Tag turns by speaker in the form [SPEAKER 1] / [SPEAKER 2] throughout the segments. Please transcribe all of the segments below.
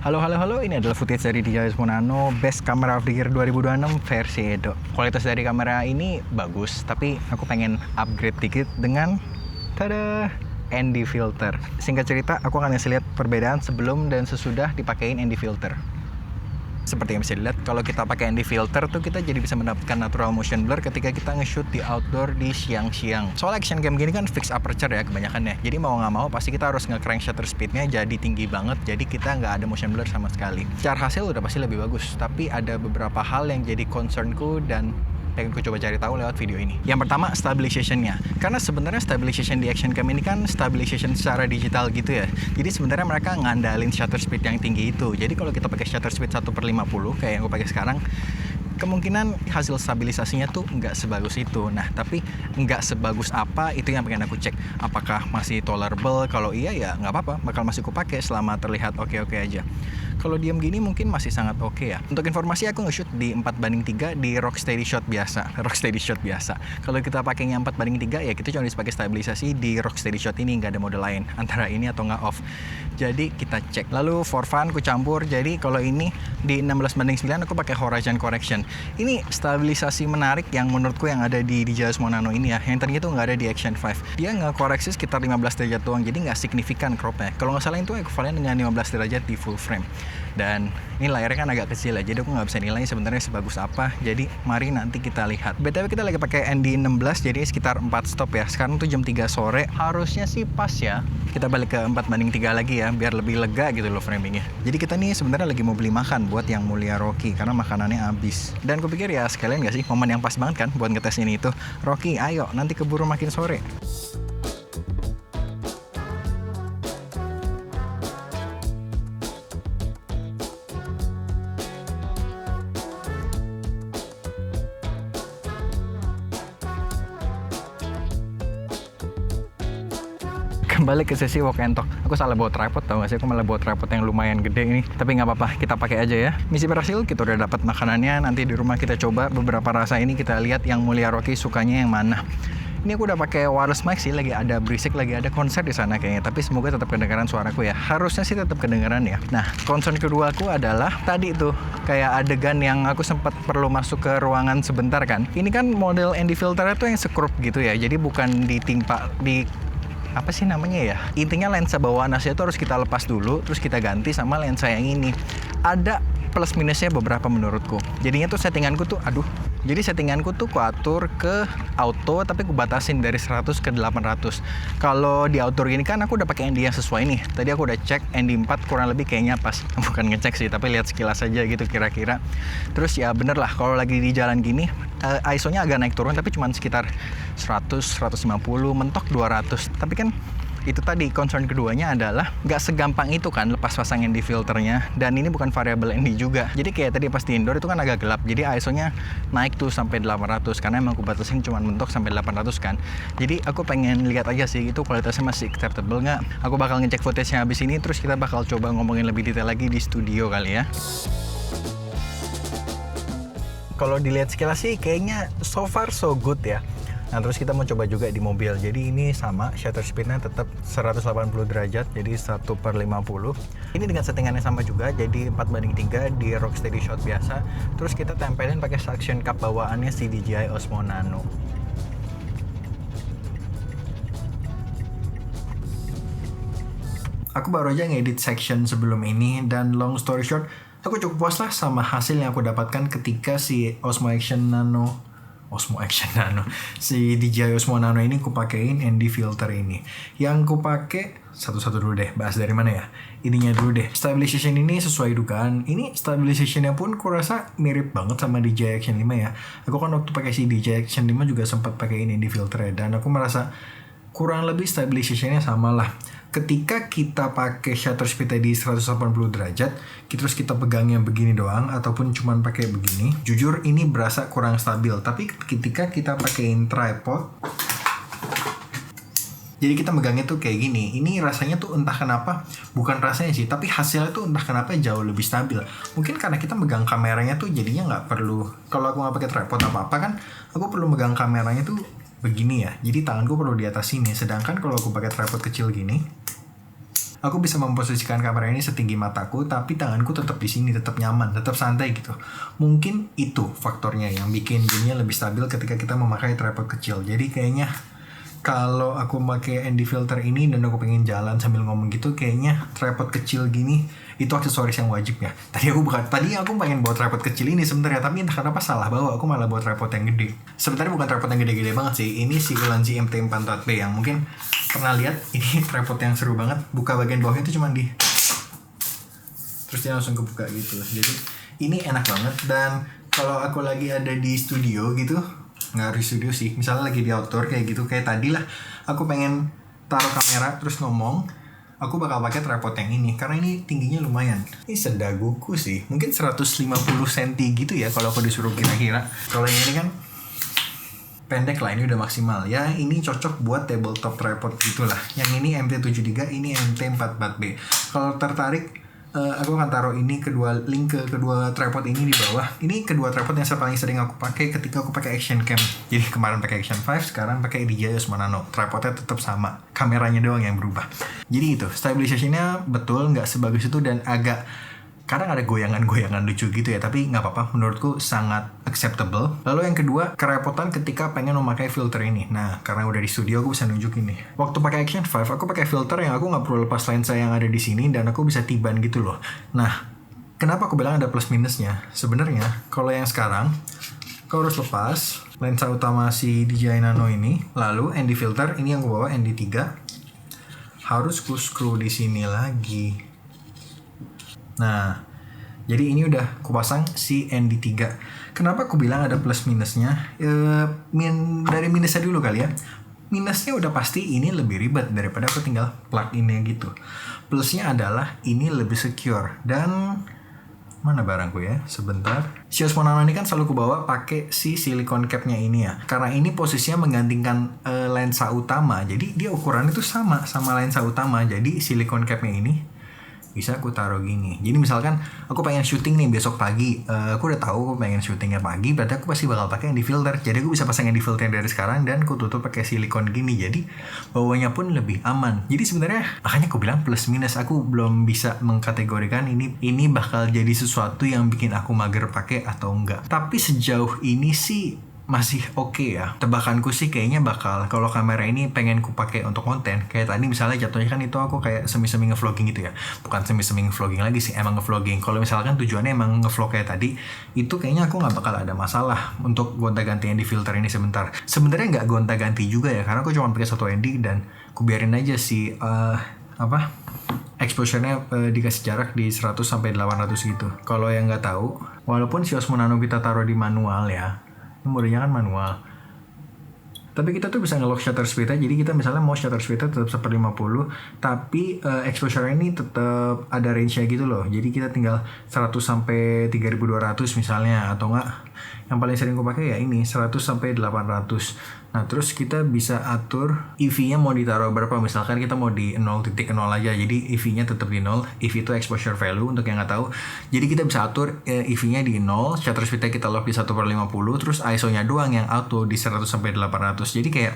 [SPEAKER 1] Halo, halo, halo. Ini adalah footage dari DJI Osmo Nano Best Camera of the Year 2026 versi Edo. Kualitas dari kamera ini bagus, tapi aku pengen upgrade dikit dengan tada, ND filter. Singkat cerita, aku akan ngasih lihat perbedaan sebelum dan sesudah dipakein ND filter. Seperti yang bisa dilihat, kalau kita pakai ND filter tuh kita jadi bisa mendapatkan natural motion blur ketika kita nge-shoot di outdoor di siang-siang. Soal action cam gini kan fixed aperture ya kebanyakan ya. Jadi mau nggak mau pasti kita harus nge-crank shutter speednya jadi tinggi banget. Jadi kita nggak ada motion blur sama sekali. Secara hasil udah pasti lebih bagus. Tapi ada beberapa hal yang jadi concernku dan pengen ku coba cari tahu lewat video ini. Yang pertama, stabilization-nya. Karena sebenarnya stabilization di action cam ini kan stabilization secara digital gitu ya. Jadi sebenarnya mereka ngandalin shutter speed yang tinggi itu. Jadi kalau kita pakai shutter speed 1/50 kayak yang gue pakai sekarang, kemungkinan hasil stabilisasinya tuh nggak sebagus itu. Nah, tapi nggak sebagus apa itu yang pengen aku cek. Apakah masih tolerable? Kalau iya ya nggak apa-apa, bakal masih aku pakai selama terlihat oke-oke aja. Kalau diam gini mungkin masih sangat oke ya. Untuk informasi aku nge-shoot di 4:3 di Rocksteady shot biasa. Rocksteady shot biasa. Kalau kita pakainya 4:3 ya kita cuma bisa pakai stabilisasi di Rocksteady shot ini, nggak ada mode lain antara ini atau nggak off. Jadi kita cek. Lalu for fun aku campur. Jadi kalau ini di 16:9 aku pakai horizon correction. Ini stabilisasi menarik yang menurutku yang ada di DJI Osmo Nano ini ya. Yang ternyata nggak ada di Action 5. Dia nge-koreksi sekitar 15 derajat doang. Jadi nggak signifikan cropnya. Kalau nggak salah itu ekivalen dengan 15 derajat di full frame. Dan ini layarnya kan agak kecil ya, jadi aku nggak bisa nilai sebenarnya sebagus apa. Jadi mari nanti kita lihat. BTW kita lagi pakai ND16, jadi sekitar 4 stop ya. Sekarang tuh jam 3 sore, harusnya sih pas ya. Kita balik ke 4:3 lagi ya, biar lebih lega gitu loh framingnya. Jadi kita nih sebenarnya lagi mau beli makan buat yang mulia Rocky, karena makanannya habis. Dan kupikir ya sekalian nggak sih, momen yang pas banget kan buat ngetes ini itu. Rocky, ayo nanti keburu makin sore. Kembali ke sesi walk and talk. Aku salah bawa tripod, tau gak sih? Aku malah bawa tripod yang lumayan gede ini. Tapi nggak apa-apa, kita pakai aja ya. Misi berhasil, kita udah dapat makanannya. Nanti di rumah kita coba beberapa rasa ini, kita lihat yang mulia Rocky sukanya yang mana. Ini aku udah pakai wireless mic sih, lagi ada berisik, lagi ada konser di sana kayaknya. Tapi semoga tetap kedengaran suaraku ya. Harusnya sih tetap kedengaran ya. Nah, concern kedua aku adalah tadi tuh kayak adegan yang aku sempat perlu masuk ke ruangan sebentar kan. Ini kan model ND filternya tuh yang sekrup gitu ya. Jadi bukan ditimpa di apa sih namanya ya, intinya lensa bawah nasnya itu harus kita lepas dulu terus kita ganti sama lensa yang ini. Ada plus minusnya beberapa menurutku. Jadinya tuh settinganku tuh jadi settinganku tuh kuatur ke auto tapi aku batasin dari 100 ke 800. Kalau di outdoor gini kan aku udah pakai ND yang sesuai nih. Tadi aku udah cek ND 4 kurang lebih kayaknya pas. Bukan ngecek sih, tapi lihat sekilas aja gitu kira-kira. Terus ya bener lah kalau lagi di jalan gini ISO-nya agak naik turun tapi cuma sekitar 100, 150, mentok 200. Tapi kan itu tadi concern keduanya adalah nggak segampang itu kan lepas pasang ND filternya, dan ini bukan variabel ND juga. Jadi kayak tadi pas di indoor itu kan agak gelap, jadi ISO-nya naik tuh sampai 800 karena emang aku batasin cuma mentok sampai 800 kan. Jadi aku pengen lihat aja sih itu kualitasnya masih acceptable nggak. Aku bakal ngecek footage-nya habis ini, terus kita bakal coba ngomongin lebih detail lagi di studio kali ya. Kalau dilihat sekilas sih kayaknya so far so good ya. Nah terus kita mau coba juga di mobil. Jadi ini sama shutter speednya tetap 180 derajat, jadi 1/50. Ini dengan settingannya sama juga, jadi 4:3 di Rocksteady shot biasa. Terus kita tempelin pakai suction cup bawaannya si DJI Osmo Nano. Aku baru aja ngedit section sebelum ini, dan long story short, aku cukup puas lah sama hasil yang aku dapatkan ketika si si DJI Osmo Nano ini aku pakein ND filter ini. Yang aku pakai satu-satu dulu deh, bahas dari mana ya? Ininya dulu deh. Stabilization ini sesuai dugaan. Ini stabilizationnya pun kurasa mirip banget sama DJI Action 5 ya. Aku kan waktu pakai si DJI Action 5 juga sempat pakein ND filter ya, dan aku merasa kurang lebih stabilizationnya sama lah. Ketika kita pakai shutter speed tadi 180 derajat, terus kita pegangnya begini doang ataupun cuman pakai begini, jujur ini berasa kurang stabil. Tapi ketika kita pakein tripod, jadi kita megangnya tuh kayak gini, ini rasanya tuh entah kenapa, bukan rasanya sih, tapi hasilnya tuh entah kenapa jauh lebih stabil. Mungkin karena kita megang kameranya tuh jadinya nggak perlu, kalau aku nggak pakai tripod apa-apa kan, aku perlu megang kameranya tuh begini ya, jadi tanganku perlu di atas sini. Sedangkan kalau aku pakai tripod kecil gini, Aku bisa memposisikan kamera ini setinggi mataku, tapi tanganku tetap di sini, tetap nyaman, tetap santai gitu. Mungkin itu faktornya yang bikin jadinya lebih stabil ketika kita memakai tripod kecil. Jadi kayaknya kalau aku pakai ND filter ini dan aku pengen jalan sambil ngomong gitu, kayaknya tripod kecil gini itu aksesoris yang wajib ya. Tadi aku pengen bawa tripod kecil ini sebenarnya, tapi entah kenapa salah bawa, aku malah bawa tripod yang gede. Sebenarnya bukan tripod yang gede-gede banget sih. Ini si Ulanzi MT44B yang mungkin pernah lihat. Ini tripod yang seru banget. Buka bagian bawahnya itu cuma terus dia langsung kebuka gitu. Jadi ini enak banget. Dan kalau aku lagi ada di studio gitu, nggak harus studio sih, misalnya lagi di outdoor kayak gitu, kayak tadi lah, aku pengen taruh kamera terus ngomong, aku bakal pakai tripod yang ini karena ini tingginya lumayan. Ini sedaguku sih, mungkin 150 cm gitu ya kalau aku disuruh kira-kira. Kalau yang ini kan pendek lah, ini udah maksimal ya. Ini cocok buat tabletop tripod gitulah. Yang ini MT73, ini MT44B. Kalau tertarik, aku akan taruh ini link ke kedua tripod ini di bawah. Ini kedua tripod yang paling sering aku pakai ketika aku pakai action cam. Jadi kemarin pakai Action 5, sekarang pakai DJI Osmo Nano. Tripodnya tetap sama, kameranya doang yang berubah. Jadi itu, stabilisasinya betul nggak sebagus itu dan agak kadang ada goyangan-goyangan lucu gitu ya, tapi nggak apa-apa, menurutku sangat acceptable. Lalu yang kedua, kerepotan ketika pengen memakai filter ini. Nah, karena udah di studio aku bisa nunjuk ini. Waktu pakai Action 5, aku pakai filter yang aku nggak perlu lepas lensa yang ada di sini dan aku bisa tiban gitu loh. Nah, kenapa aku bilang ada plus minusnya? Sebenarnya, kalau yang sekarang, kau harus lepas lensa utama si DJI Nano ini, lalu ND filter ini yang gue bawa ND3, harus ku screw di sini lagi. Nah, jadi ini udah kupasang si ND3. Kenapa aku bilang ada plus minusnya? Dari minusnya dulu kali ya. Minusnya udah pasti ini lebih ribet daripada aku tinggal plug in-nya gitu. Plusnya adalah ini lebih secure. Dan mana barangku ya? Sebentar. Si Osmo Nano ini kan selalu kubawa pakai si silicone cap-nya ini ya. Karena ini posisinya menggantikan lensa utama. Jadi dia ukurannya tuh sama lensa utama. Jadi silicone cap-nya ini bisa aku taruh gini. Jadi misalkan aku pengen syuting nih besok pagi, aku udah tahu aku pengen syutingnya pagi, berarti aku pasti bakal pakai yang di filter. Jadi aku bisa pasang yang di filter dari sekarang dan aku tutup pakai silikon gini. Jadi bawanya pun lebih aman. Jadi sebenarnya makanya aku bilang plus minus. Aku belum bisa mengkategorikan ini bakal jadi sesuatu yang bikin aku mager pakai atau enggak. Tapi sejauh ini sih masih oke ya. Tebakanku sih kayaknya bakal, kalau kamera ini pengen ku pakai untuk konten, kayak tadi misalnya jatuhnya kan itu aku kayak semi-semi ngevlogging gitu ya. Bukan semi-semi ngevlogging lagi sih, emang ngevlogging. Kalau misalkan tujuannya emang ngevlog kayak tadi, itu kayaknya aku nggak bakal ada masalah untuk gonta-gantian di filter ini sebentar. Sebenarnya nggak gonta-ganti juga ya, karena aku cuma pakai satu ND dan ku biarin aja si exposure-nya dikasih jarak di 100 sampai 800 gitu. Kalau yang nggak tahu, walaupun si Osmo Nano kita taruh di manual ya, modenya kan manual, tapi kita tuh bisa nge-lock shutter speed-nya. Jadi kita misalnya mau shutter speed-nya tetap 1/50, tapi exposure ini tetap ada range-nya gitu loh. Jadi kita tinggal 100 sampai 3200 misalnya, atau enggak yang paling sering gue pakai ya ini 100 sampai 800. Nah, terus kita bisa atur EV-nya mau ditaruh berapa. Misalkan kita mau di 0.0 aja, jadi EV-nya tetap di 0. EV itu exposure value untuk yang nggak tahu. Jadi kita bisa atur EV-nya di 0, shutter speed-nya kita lock di 1/50, terus ISO-nya doang yang auto di 100 sampai 800. Jadi kayak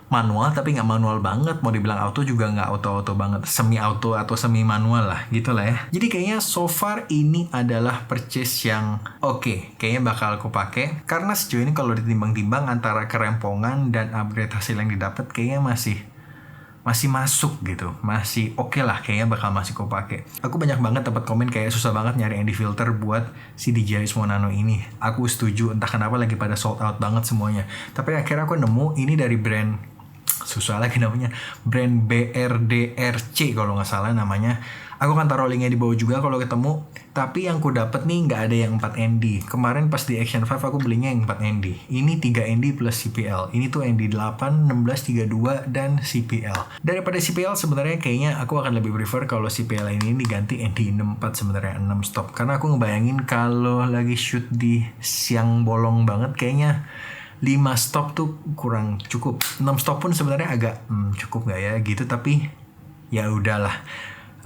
[SPEAKER 1] manual tapi nggak manual banget, mau dibilang auto juga nggak auto banget, semi auto atau semi manual lah gitulah ya. Jadi kayaknya so far ini adalah purchase yang oke. Kayaknya bakal aku pakai karena sejauh ini kalau ditimbang-timbang antara kerempongan dan upgrade hasil yang didapat, kayaknya masih masuk gitu, masih oke lah, kayaknya bakal masih aku pakai. Aku banyak banget dapat komen kayak susah banget nyari ND filter buat si DJI Osmo Nano ini. Aku setuju, entah kenapa lagi pada sold out banget semuanya. Tapi akhirnya aku nemu ini dari brand, susah lagi namanya, brand BRDRC kalau nggak salah namanya. Aku akan taruh linknya di bawah juga kalau ketemu. Tapi yang ku dapet nih nggak ada yang 4 ND. Kemarin pas di Action 5 aku belinya yang 4 ND. Ini 3 ND plus CPL. Ini tuh ND 8, 16, 32 dan CPL. Daripada CPL sebenarnya kayaknya aku akan lebih prefer kalau CPL ini diganti ND 64 sebenarnya, 6 stop. Karena aku ngebayangin kalau lagi shoot di siang bolong banget, kayaknya 5 stop tuh kurang cukup. 6 stop pun sebenarnya agak cukup nggak ya gitu, tapi ya udahlah.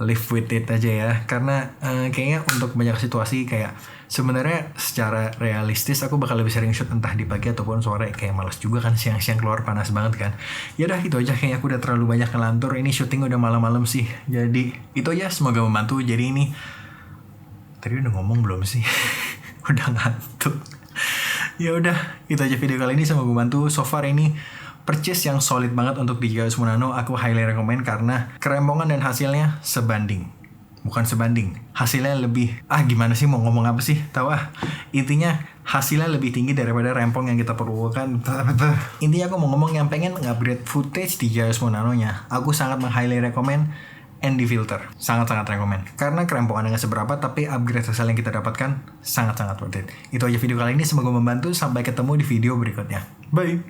[SPEAKER 1] live with it aja ya. Karena kayaknya untuk banyak situasi kayak sebenarnya secara realistis aku bakal lebih sering shoot entah di pagi ataupun sore. Kayak malas juga kan siang-siang keluar panas banget kan. Ya udah itu aja, kayaknya aku udah terlalu banyak ngelantur. Ini syuting udah malam-malam sih. Jadi itu aja, semoga membantu. Jadi ini tadi udah ngomong belum sih? Udah ngantuk. Ya udah, itu aja video kali ini, semoga membantu. So far ini purchase yang solid banget untuk DJI Osmo Nano. Aku highly recommend karena kerempongan dan hasilnya sebanding. Bukan sebanding, hasilnya lebih, gimana sih mau ngomong apa sih? Tahu intinya hasilnya lebih tinggi daripada rempong yang kita perlukan. Intinya aku mau ngomong yang pengen nge-upgrade footage DJI Osmo Nano-nya, aku sangat meng-highly recommend ND filter. Sangat-sangat rekomend. Karena kerempongannya nggak seberapa, tapi upgrade hasil yang kita dapatkan sangat-sangat worth it. Itu aja video kali ini, semoga membantu. Sampai ketemu di video berikutnya. Bye!